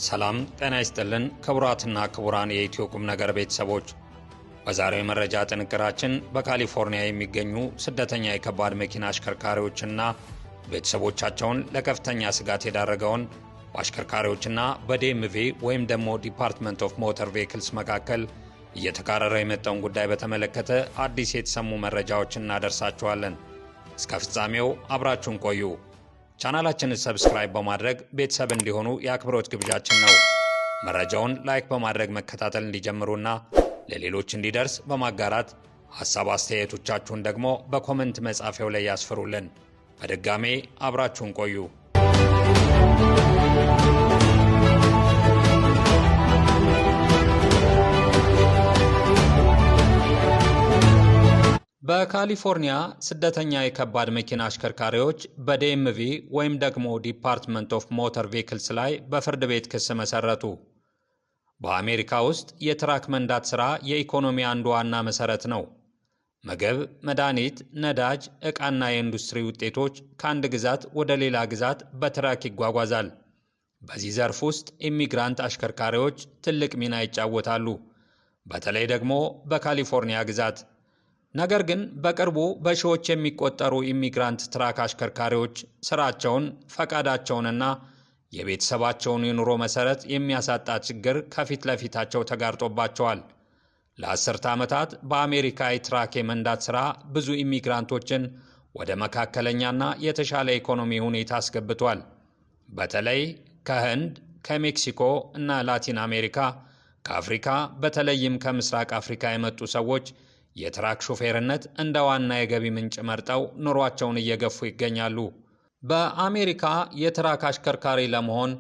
ሰላም ጤና ይስጥልን ክቡራትና ክቡራን የኢትዮ ቁም ነገር ቤተሰቦች በዛሬው መረጃ ጥንቅራችን በካሊፎርኒያ የሚገኙ ስደተኛ የከባድ መኪና አሽከርካሪዎችና ቤተሰቦቻቸውን ለከፍተኛ ስጋት የዳረገውን በአሽከርካሪዎችና በዲኤምቪ ወይም ደግሞ ዲፓርትመንት ኦፍ ሞተር ቬሂክልስ መካከል እየተካረረ የመጣውን ጉዳይ በተመለከተ አዲስ የተሰሙ መረጃዎችን እናደርሳችኋለን። እስከ ፍጻሜው አብራችሁን ቆዩ። ቻናላችንን ሰብስክራይብ በማድረግ ቤተሰብ እንዲሆኑ የአክብሮት ግብዣችን ነው። መረጃውን ላይክ በማድረግ መከታተል እንዲጀምሩና ለሌሎች እንዲደርስ በማጋራት ሐሳብ አስተያየቶቻችሁን ደግሞ በኮሜንት መጻፊያው ላይ ያስፍሩልን። በድጋሜ አብራችሁን ቆዩ። በካሊፎርኒያ ስደተኛ የከባድ መኪና አሽከርካሪዎች በዲኤምቪ ወይም ደግሞ ዲፓርትመንት ኦፍ ሞተር ቬሂክልስ ላይ በፍርድ ቤት ክስ መሰረቱ። በአሜሪካ ውስጥ የትራክ መንዳት ሥራ የኢኮኖሚ አንዱ ዋና መሰረት ነው። ምግብ፣ መድኃኒት፣ ነዳጅ፣ ዕቃና የኢንዱስትሪ ውጤቶች ከአንድ ግዛት ወደ ሌላ ግዛት በትራክ ይጓጓዛል። በዚህ ዘርፍ ውስጥ ኢሚግራንት አሽከርካሪዎች ትልቅ ሚና ይጫወታሉ፣ በተለይ ደግሞ በካሊፎርኒያ ግዛት። ነገር ግን በቅርቡ በሺዎች የሚቆጠሩ ኢሚግራንት ትራክ አሽከርካሪዎች ስራቸውን፣ ፈቃዳቸውንና የቤተሰባቸውን የኑሮ መሰረት የሚያሳጣ ችግር ከፊት ለፊታቸው ተጋርጦባቸዋል። ለአስርተ ዓመታት በአሜሪካ የትራክ የመንዳት ሥራ ብዙ ኢሚግራንቶችን ወደ መካከለኛና የተሻለ ኢኮኖሚ ሁኔታ አስገብቷል። በተለይ ከህንድ፣ ከሜክሲኮ እና ላቲን አሜሪካ፣ ከአፍሪካ በተለይም ከምስራቅ አፍሪካ የመጡ ሰዎች የትራክ ሾፌርነት እንደ ዋና የገቢ ምንጭ መርጠው ኑሯቸውን እየገፉ ይገኛሉ። በአሜሪካ የትራክ አሽከርካሪ ለመሆን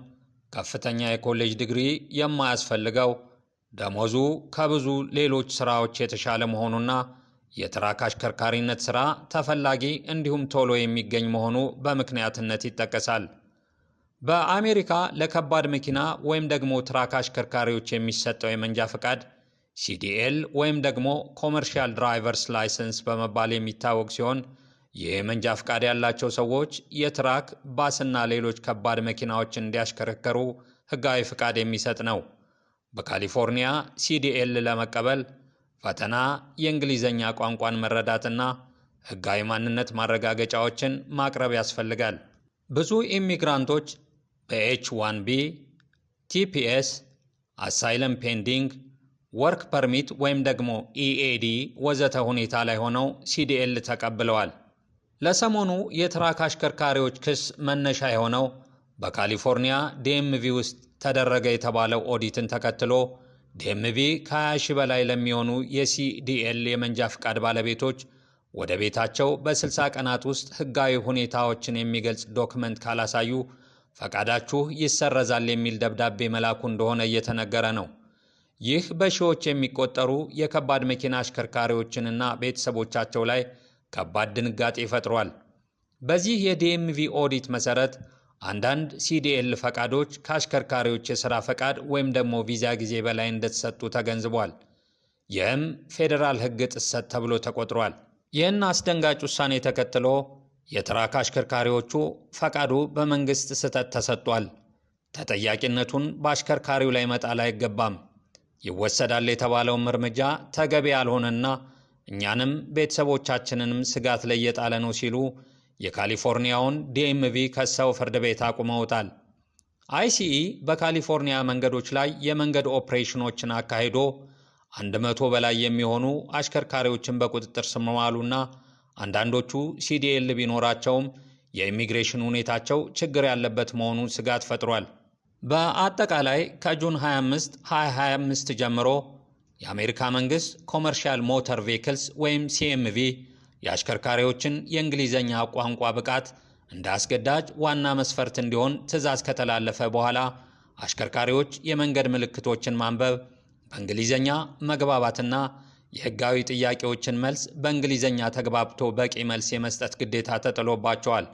ከፍተኛ የኮሌጅ ዲግሪ የማያስፈልገው፣ ደሞዙ ከብዙ ሌሎች ሥራዎች የተሻለ መሆኑና የትራክ አሽከርካሪነት ሥራ ተፈላጊ እንዲሁም ቶሎ የሚገኝ መሆኑ በምክንያትነት ይጠቀሳል። በአሜሪካ ለከባድ መኪና ወይም ደግሞ ትራክ አሽከርካሪዎች የሚሰጠው የመንጃ ፈቃድ ሲዲኤል ወይም ደግሞ ኮመርሻል ድራይቨርስ ላይሰንስ በመባል የሚታወቅ ሲሆን ይህ የመንጃ ፈቃድ ያላቸው ሰዎች የትራክ፣ ባስና ሌሎች ከባድ መኪናዎችን እንዲያሽከረከሩ ሕጋዊ ፈቃድ የሚሰጥ ነው። በካሊፎርኒያ ሲዲኤል ለመቀበል ፈተና፣ የእንግሊዝኛ ቋንቋን መረዳትና ሕጋዊ ማንነት ማረጋገጫዎችን ማቅረብ ያስፈልጋል። ብዙ ኢሚግራንቶች በኤች-1ቢ፣ ቲፒኤስ፣ አሳይለም ፔንዲንግ፣ ወርክ ፐርሚት ወይም ደግሞ ኢኤዲ ወዘተ ሁኔታ ላይ ሆነው ሲዲኤል ተቀብለዋል። ለሰሞኑ የትራክ አሽከርካሪዎች ክስ መነሻ የሆነው በካሊፎርኒያ ዲኤምቪ ውስጥ ተደረገ የተባለው ኦዲትን ተከትሎ ዲኤምቪ ከ20 ሺህ በላይ ለሚሆኑ የሲዲኤል የመንጃ ፈቃድ ባለቤቶች ወደ ቤታቸው በ60 ቀናት ውስጥ ሕጋዊ ሁኔታዎችን የሚገልጽ ዶክመንት ካላሳዩ ፈቃዳችሁ ይሰረዛል የሚል ደብዳቤ መላኩ እንደሆነ እየተነገረ ነው። ይህ በሺዎች የሚቆጠሩ የከባድ መኪና አሽከርካሪዎችንና ቤተሰቦቻቸው ላይ ከባድ ድንጋጤ ፈጥሯል። በዚህ የዲኤምቪ ኦዲት መሰረት አንዳንድ ሲዲኤል ፈቃዶች ከአሽከርካሪዎች የሥራ ፈቃድ ወይም ደግሞ ቪዛ ጊዜ በላይ እንደተሰጡ ተገንዝቧል። ይህም ፌዴራል ሕግ ጥሰት ተብሎ ተቆጥሯል። ይህን አስደንጋጭ ውሳኔ ተከትሎ የትራክ አሽከርካሪዎቹ ፈቃዱ በመንግሥት ስህተት ተሰጥቷል፣ ተጠያቂነቱን በአሽከርካሪው ላይ መጣል አይገባም፣ ይወሰዳል የተባለውም እርምጃ ተገቢ ያልሆነና እኛንም ቤተሰቦቻችንንም ስጋት ላይ የጣለ ነው ሲሉ የካሊፎርኒያውን ዲኤምቪ ከሰው ፍርድ ቤት አቁመውታል። አይሲኢ በካሊፎርኒያ መንገዶች ላይ የመንገድ ኦፕሬሽኖችን አካሂዶ 100 በላይ የሚሆኑ አሽከርካሪዎችን በቁጥጥር ስር መዋሉና አንዳንዶቹ ሲዲኤል ቢኖራቸውም የኢሚግሬሽን ሁኔታቸው ችግር ያለበት መሆኑን ስጋት ፈጥሯል። በአጠቃላይ ከጁን 25 2025 ጀምሮ የአሜሪካ መንግሥት ኮመርሻል ሞተር ቬሂክልስ ወይም ሲኤምቪ የአሽከርካሪዎችን የእንግሊዝኛ ቋንቋ ብቃት እንደ አስገዳጅ ዋና መስፈርት እንዲሆን ትዕዛዝ ከተላለፈ በኋላ አሽከርካሪዎች የመንገድ ምልክቶችን ማንበብ፣ በእንግሊዝኛ መግባባትና የሕጋዊ ጥያቄዎችን መልስ በእንግሊዝኛ ተግባብቶ በቂ መልስ የመስጠት ግዴታ ተጥሎባቸዋል።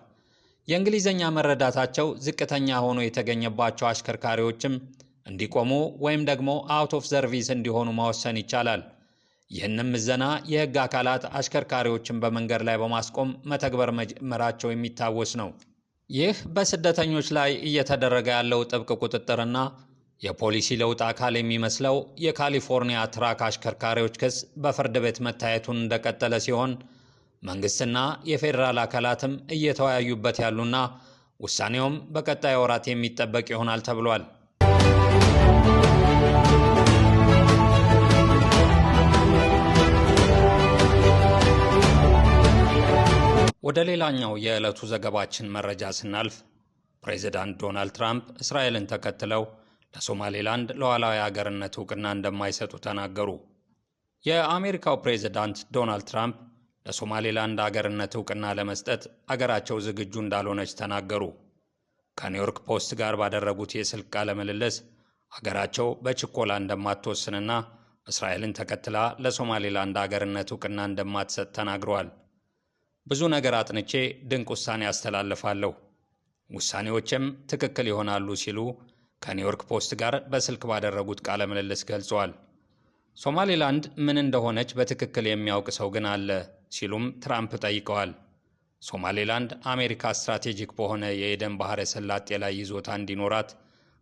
የእንግሊዝኛ መረዳታቸው ዝቅተኛ ሆኖ የተገኘባቸው አሽከርካሪዎችም እንዲቆሙ ወይም ደግሞ አውት ኦፍ ሰርቪስ እንዲሆኑ መወሰን ይቻላል። ይህንም ምዘና የሕግ አካላት አሽከርካሪዎችን በመንገድ ላይ በማስቆም መተግበር መጀመራቸው የሚታወስ ነው። ይህ በስደተኞች ላይ እየተደረገ ያለው ጥብቅ ቁጥጥርና የፖሊሲ ለውጥ አካል የሚመስለው የካሊፎርኒያ ትራክ አሽከርካሪዎች ክስ በፍርድ ቤት መታየቱን እንደቀጠለ ሲሆን መንግስትና የፌዴራል አካላትም እየተወያዩበት ያሉና ውሳኔውም በቀጣይ ወራት የሚጠበቅ ይሆናል ተብሏል። ወደ ሌላኛው የዕለቱ ዘገባችን መረጃ ስናልፍ ፕሬዚዳንት ዶናልድ ትራምፕ እስራኤልን ተከትለው ለሶማሌላንድ ሉዓላዊ አገርነት ዕውቅና እንደማይሰጡ ተናገሩ። የአሜሪካው ፕሬዚዳንት ዶናልድ ትራምፕ ለሶማሌላንድ አገርነት ዕውቅና ለመስጠት አገራቸው ዝግጁ እንዳልሆነች ተናገሩ። ከኒውዮርክ ፖስት ጋር ባደረጉት የስልክ ቃለ ምልልስ አገራቸው በችኮላ እንደማትወስንና እስራኤልን ተከትላ ለሶማሌላንድ አገርነት ዕውቅና እንደማትሰጥ ተናግረዋል። ብዙ ነገር አጥንቼ ድንቅ ውሳኔ አስተላልፋለሁ፣ ውሳኔዎችም ትክክል ይሆናሉ ሲሉ ከኒውዮርክ ፖስት ጋር በስልክ ባደረጉት ቃለ ምልልስ ገልጸዋል። ሶማሌላንድ ምን እንደሆነች በትክክል የሚያውቅ ሰው ግን አለ ሲሉም ትራምፕ ጠይቀዋል። ሶማሌላንድ አሜሪካ ስትራቴጂክ በሆነ የኤደን ባህረ ሰላጤ ላይ ይዞታ እንዲኖራት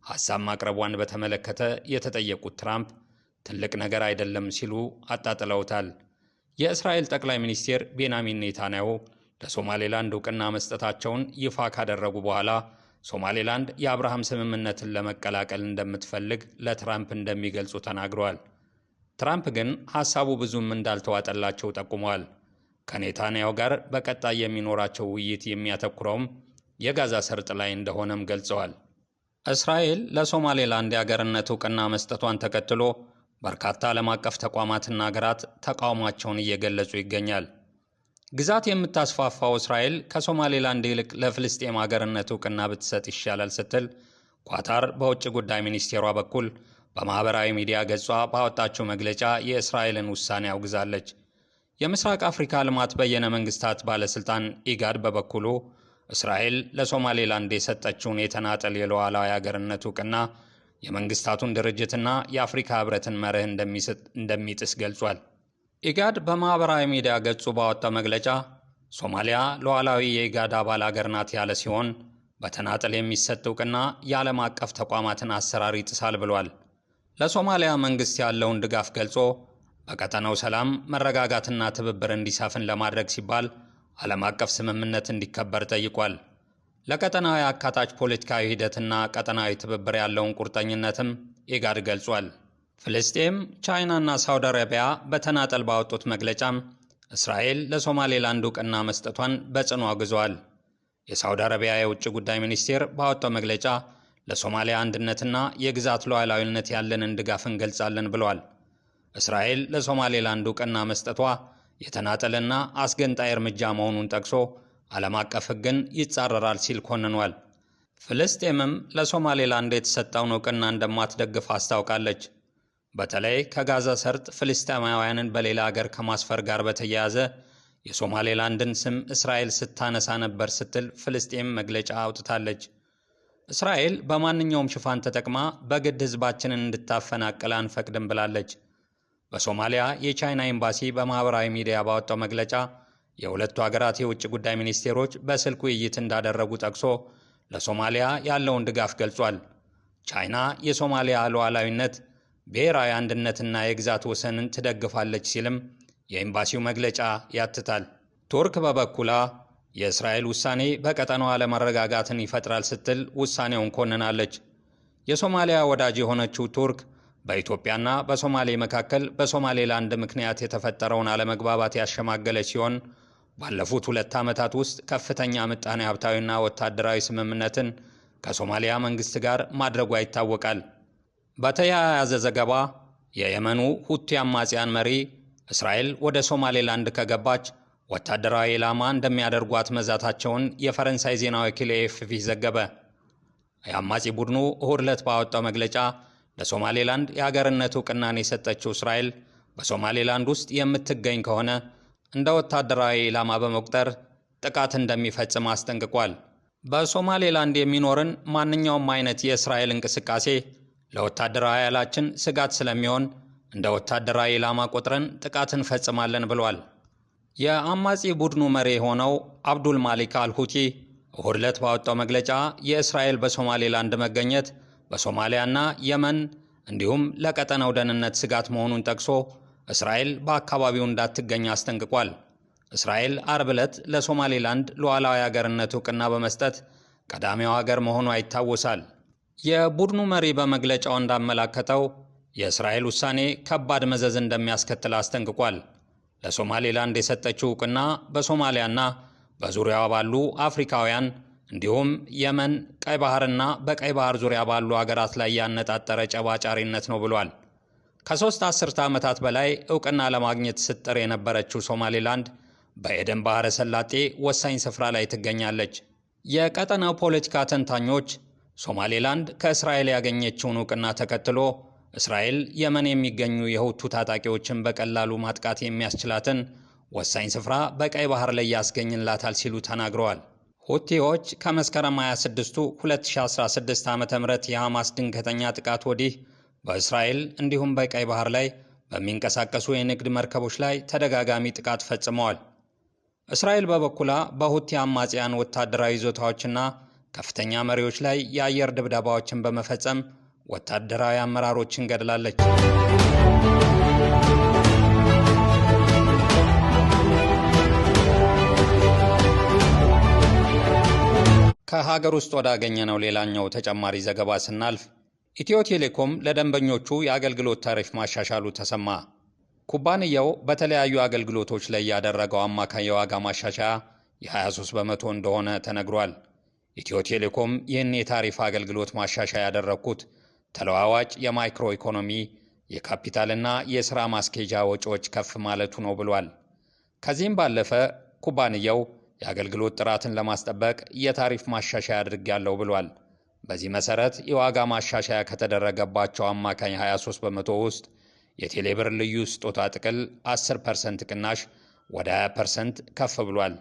ሐሳብ ማቅረቧን በተመለከተ የተጠየቁት ትራምፕ ትልቅ ነገር አይደለም ሲሉ አጣጥለውታል። የእስራኤል ጠቅላይ ሚኒስትር ቤንያሚን ኔታንያሁ ለሶማሌላንድ ዕውቅና መስጠታቸውን ይፋ ካደረጉ በኋላ ሶማሌላንድ የአብርሃም ስምምነትን ለመቀላቀል እንደምትፈልግ ለትራምፕ እንደሚገልጹ ተናግረዋል። ትራምፕ ግን ሐሳቡ ብዙም እንዳልተዋጠላቸው ጠቁመዋል። ከኔታንያሁ ጋር በቀጣይ የሚኖራቸው ውይይት የሚያተኩረውም የጋዛ ሰርጥ ላይ እንደሆነም ገልጸዋል። እስራኤል ለሶማሌላንድ የአገርነት ዕውቅና መስጠቷን ተከትሎ በርካታ ዓለም አቀፍ ተቋማትና አገራት ተቃውሟቸውን እየገለጹ ይገኛል። ግዛት የምታስፋፋው እስራኤል ከሶማሌላንድ ይልቅ ለፍልስጤም አገርነት ዕውቅና ብትሰጥ ይሻላል ስትል ኳታር በውጭ ጉዳይ ሚኒስቴሯ በኩል በማኅበራዊ ሚዲያ ገጿ ባወጣችው መግለጫ የእስራኤልን ውሳኔ አውግዛለች። የምስራቅ አፍሪካ ልማት በየነ መንግስታት ባለሥልጣን ኢጋድ በበኩሉ እስራኤል ለሶማሌላንድ የሰጠችውን የተናጠል የሉዓላዊ አገርነት ዕውቅና የመንግስታቱን ድርጅትና የአፍሪካ ህብረትን መርህ እንደሚጥስ ገልጿል። ኢጋድ በማኅበራዊ ሚዲያ ገጹ ባወጣው መግለጫ ሶማሊያ ሉዓላዊ የኢጋድ አባል አገር ናት ያለ ሲሆን በተናጠል የሚሰጥ ዕውቅና የዓለም አቀፍ ተቋማትን አሰራር ይጥሳል ብሏል። ለሶማሊያ መንግስት ያለውን ድጋፍ ገልጾ በቀጠናው ሰላም፣ መረጋጋትና ትብብር እንዲሰፍን ለማድረግ ሲባል ዓለም አቀፍ ስምምነት እንዲከበር ጠይቋል። ለቀጠናዊ አካታች ፖለቲካዊ ሂደትና ቀጠናዊ ትብብር ያለውን ቁርጠኝነትም ኢጋድ ገልጿል። ፍልስጤም፣ ቻይናና ሳውዲ አረቢያ በተናጠል ባወጡት መግለጫም እስራኤል ለሶማሌላንድ ዕውቅና መስጠቷን በጽኑ አውግዘዋል። የሳውዲ አረቢያ የውጭ ጉዳይ ሚኒስቴር ባወጣው መግለጫ ለሶማሊያ አንድነትና የግዛት ሉዓላዊነት ያለንን ድጋፍ እንገልጻለን ብሏል። እስራኤል ለሶማሌላንድ ዕውቅና መስጠቷ የተናጠልና አስገንጣይ እርምጃ መሆኑን ጠቅሶ ዓለም አቀፍ ሕግን ይጻረራል ሲል ኮንኗል። ፍልስጤምም ለሶማሌላንድ የተሰጠውን ዕውቅና እንደማትደግፍ አስታውቃለች። በተለይ ከጋዛ ሰርጥ ፍልስጤማውያንን በሌላ አገር ከማስፈር ጋር በተያያዘ የሶማሌላንድን ስም እስራኤል ስታነሳ ነበር ስትል ፍልስጤም መግለጫ አውጥታለች። እስራኤል በማንኛውም ሽፋን ተጠቅማ በግድ ሕዝባችንን እንድታፈናቅል አንፈቅድም ብላለች። በሶማሊያ የቻይና ኤምባሲ በማኅበራዊ ሚዲያ ባወጣው መግለጫ የሁለቱ አገራት የውጭ ጉዳይ ሚኒስቴሮች በስልክ ውይይት እንዳደረጉ ጠቅሶ ለሶማሊያ ያለውን ድጋፍ ገልጿል። ቻይና የሶማሊያ ሉዓላዊነት፣ ብሔራዊ አንድነትና የግዛት ወሰንን ትደግፋለች ሲልም የኤምባሲው መግለጫ ያትታል። ቱርክ በበኩሏ የእስራኤል ውሳኔ በቀጠናው አለመረጋጋትን ይፈጥራል ስትል ውሳኔውን ኮንናለች። የሶማሊያ ወዳጅ የሆነችው ቱርክ በኢትዮጵያና በሶማሌ መካከል በሶማሌላንድ ምክንያት የተፈጠረውን አለመግባባት ያሸማገለች ሲሆን ባለፉት 2 ዓመታት ውስጥ ከፍተኛ ምጣኔ ሀብታዊና ወታደራዊ ስምምነትን ከሶማሊያ መንግስት ጋር ማድረጓ ይታወቃል። በተያያዘ ዘገባ የየመኑ ሁቲ አማጽያን መሪ እስራኤል ወደ ሶማሌላንድ ከገባች ወታደራዊ ኢላማ እንደሚያደርጓት መዛታቸውን የፈረንሳይ ዜና ወኪል ኤኤፍፒ ዘገበ። የአማጺ ቡድኑ እሁድ ዕለት ባወጣው መግለጫ ለሶማሌላንድ የሀገርነት ዕውቅናን የሰጠችው እስራኤል በሶማሌላንድ ውስጥ የምትገኝ ከሆነ እንደ ወታደራዊ ኢላማ በመቁጠር ጥቃት እንደሚፈጽም አስጠንቅቋል። በሶማሌላንድ የሚኖርን ማንኛውም አይነት የእስራኤል እንቅስቃሴ ለወታደራዊ ኃይላችን ስጋት ስለሚሆን እንደ ወታደራዊ ኢላማ ቆጥረን ጥቃት እንፈጽማለን ብሏል። የአማጺ ቡድኑ መሪ የሆነው አብዱል ማሊክ አልሁቲ እሁድ ዕለት ባወጣው መግለጫ የእስራኤል በሶማሌላንድ መገኘት በሶማሊያና የመን እንዲሁም ለቀጠናው ደህንነት ስጋት መሆኑን ጠቅሶ እስራኤል በአካባቢው እንዳትገኝ አስጠንቅቋል። እስራኤል አርብ ዕለት ለሶማሌላንድ ሉዓላዊ ሀገርነት ዕውቅና በመስጠት ቀዳሚው ሀገር መሆኗ ይታወሳል። የቡድኑ መሪ በመግለጫው እንዳመላከተው የእስራኤል ውሳኔ ከባድ መዘዝ እንደሚያስከትል አስጠንቅቋል። ለሶማሌላንድ የሰጠችው ዕውቅና በሶማሊያና በዙሪያዋ ባሉ አፍሪካውያን እንዲሁም የመን፣ ቀይ ባህርና በቀይ ባህር ዙሪያ ባሉ አገራት ላይ ያነጣጠረ ጨባጫሪነት ነው ብሏል። ከ3 አስርተ ዓመታት በላይ ዕውቅና ለማግኘት ስትጥር የነበረችው ሶማሌላንድ በኤደን ባህረ ሰላጤ ወሳኝ ስፍራ ላይ ትገኛለች። የቀጠናው ፖለቲካ ተንታኞች ሶማሌላንድ ከእስራኤል ያገኘችውን ዕውቅና ተከትሎ እስራኤል የመን የሚገኙ የሁቱ ታጣቂዎችን በቀላሉ ማጥቃት የሚያስችላትን ወሳኝ ስፍራ በቀይ ባህር ላይ ያስገኝላታል ሲሉ ተናግረዋል። ሁቲዎች ከመስከረም 26ቱ 2016 ዓ.ም የሐማስ ድንገተኛ ጥቃት ወዲህ በእስራኤል እንዲሁም በቀይ ባህር ላይ በሚንቀሳቀሱ የንግድ መርከቦች ላይ ተደጋጋሚ ጥቃት ፈጽመዋል። እስራኤል በበኩሏ በሁቲ አማጽያን ወታደራዊ ይዞታዎችና ከፍተኛ መሪዎች ላይ የአየር ድብደባዎችን በመፈጸም ወታደራዊ አመራሮችን ገድላለች። ከሀገር ውስጥ ወዳገኘነው ሌላኛው ተጨማሪ ዘገባ ስናልፍ ኢትዮ ቴሌኮም ለደንበኞቹ የአገልግሎት ታሪፍ ማሻሻሉ ተሰማ። ኩባንያው በተለያዩ አገልግሎቶች ላይ ያደረገው አማካይ የዋጋ ማሻሻያ የ23 በመቶ እንደሆነ ተነግሯል። ኢትዮ ቴሌኮም ይህን የታሪፍ አገልግሎት ማሻሻያ ያደረኩት ተለዋዋጭ የማይክሮ ኢኮኖሚ የካፒታልና የሥራ ማስኬጃ ወጪዎች ከፍ ማለቱ ነው ብሏል። ከዚህም ባለፈ ኩባንያው የአገልግሎት ጥራትን ለማስጠበቅ የታሪፍ ማሻሻያ አድርጌያለሁ ብሏል። በዚህ መሰረት የዋጋ ማሻሻያ ከተደረገባቸው አማካኝ 23 በመቶ ውስጥ የቴሌብር ልዩ ስጦታ ጥቅል 10% ቅናሽ ወደ 20% ከፍ ብሏል።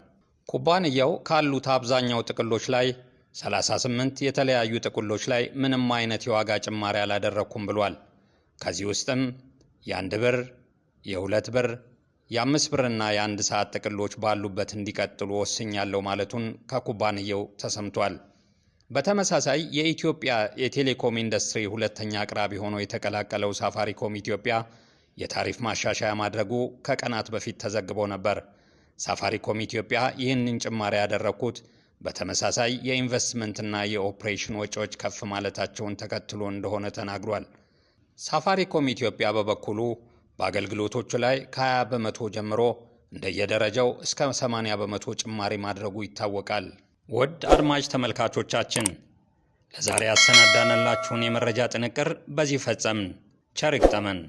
ኩባንያው ካሉት አብዛኛው ጥቅሎች ላይ 38 የተለያዩ ጥቅሎች ላይ ምንም አይነት የዋጋ ጭማሪ አላደረኩም ብሏል። ከዚህ ውስጥም የ1 ብር፣ የ2 ብር፣ የ5 ብርና የ1 ሰዓት ጥቅሎች ባሉበት እንዲቀጥሉ ወስኛለሁ ማለቱን ከኩባንያው ተሰምቷል። በተመሳሳይ የኢትዮጵያ የቴሌኮም ኢንዱስትሪ ሁለተኛ አቅራቢ ሆኖ የተቀላቀለው ሳፋሪኮም ኢትዮጵያ የታሪፍ ማሻሻያ ማድረጉ ከቀናት በፊት ተዘግቦ ነበር። ሳፋሪኮም ኢትዮጵያ ይህንን ጭማሪ ያደረኩት በተመሳሳይ የኢንቨስትመንትና የኦፕሬሽን ወጪዎች ከፍ ማለታቸውን ተከትሎ እንደሆነ ተናግሯል። ሳፋሪኮም ኢትዮጵያ በበኩሉ በአገልግሎቶቹ ላይ ከ20 በመቶ ጀምሮ እንደየደረጃው እስከ 80 በመቶ ጭማሪ ማድረጉ ይታወቃል። ውድ አድማጭ ተመልካቾቻችን ለዛሬ ያሰናዳንላችሁን የመረጃ ጥንቅር በዚህ ፈጸምን። ቸር ይግጠመን።